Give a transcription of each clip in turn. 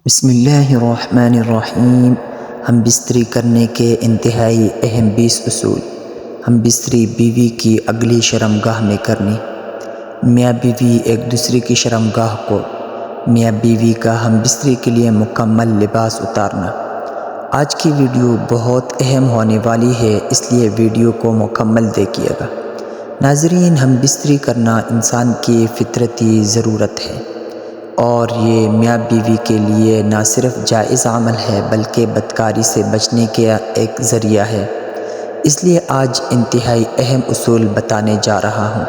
بسم اللہ الرحمن الرحیم۔ ہم بستری کرنے کے انتہائی اہم 20 اصول۔ ہم بستری بیوی کی اگلی شرمگاہ میں کرنی۔ میاں بیوی ایک دوسرے کی شرمگاہ کو میاں بیوی کا ہم بستری کے لیے مکمل لباس اتارنا۔ آج کی ویڈیو بہت اہم ہونے والی ہے، اس لیے ویڈیو کو مکمل دیکھیے گا۔ ناظرین، ہم بستری کرنا انسان کی فطرتی ضرورت ہے، اور یہ میاں بیوی کے لیے نہ صرف جائز عمل ہے بلکہ بدکاری سے بچنے کا ایک ذریعہ ہے۔ اس لیے آج انتہائی اہم اصول بتانے جا رہا ہوں۔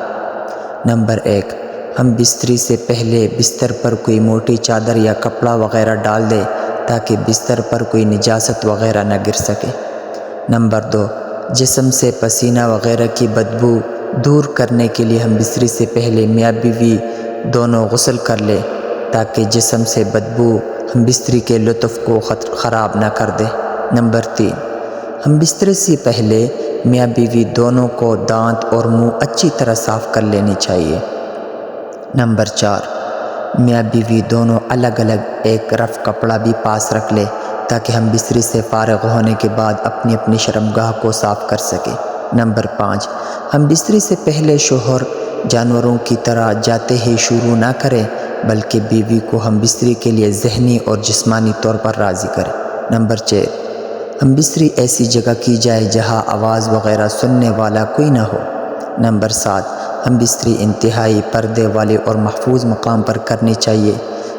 نمبر 1، ہم بستری سے پہلے بستر پر کوئی موٹی چادر یا کپڑا وغیرہ ڈال دیں تاکہ بستر پر کوئی نجاست وغیرہ نہ گر سکے۔ نمبر 2، جسم سے پسینہ وغیرہ کی بدبو دور کرنے کے لیے ہم بستری سے پہلے میاں بیوی دونوں غسل کر لیں تاکہ جسم سے بدبو ہم بستری کے لطف کو خراب نہ کر دے۔ نمبر 3، ہم بستری سے پہلے میاں بیوی دونوں کو دانت اور منہ اچھی طرح صاف کر لینی چاہیے۔ نمبر 4، میاں بیوی دونوں الگ الگ ایک رف کپڑا بھی پاس رکھ لے تاکہ ہم بستری سے فارغ ہونے کے بعد اپنی اپنی شرمگاہ کو صاف کر سکیں۔ نمبر 5، ہم بستری سے پہلے شوہر جانوروں کی طرح جاتے ہی شروع نہ کریں بلکہ بیوی کو ہم بستری کے لیے ذہنی اور جسمانی طور پر راضی کریں۔ نمبر 6، ہم بستری ایسی جگہ کی جائے جہاں آواز وغیرہ سننے والا کوئی نہ ہو۔ نمبر 7، ہم بستری انتہائی پردے والے اور محفوظ مقام پر کرنی چاہیے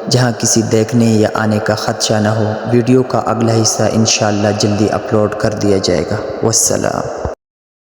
جہاں کسی دیکھنے یا آنے کا خدشہ نہ ہو۔ ویڈیو کا اگلا حصہ انشاءاللہ جلدی اپلوڈ کر دیا جائے گا۔ والسلام۔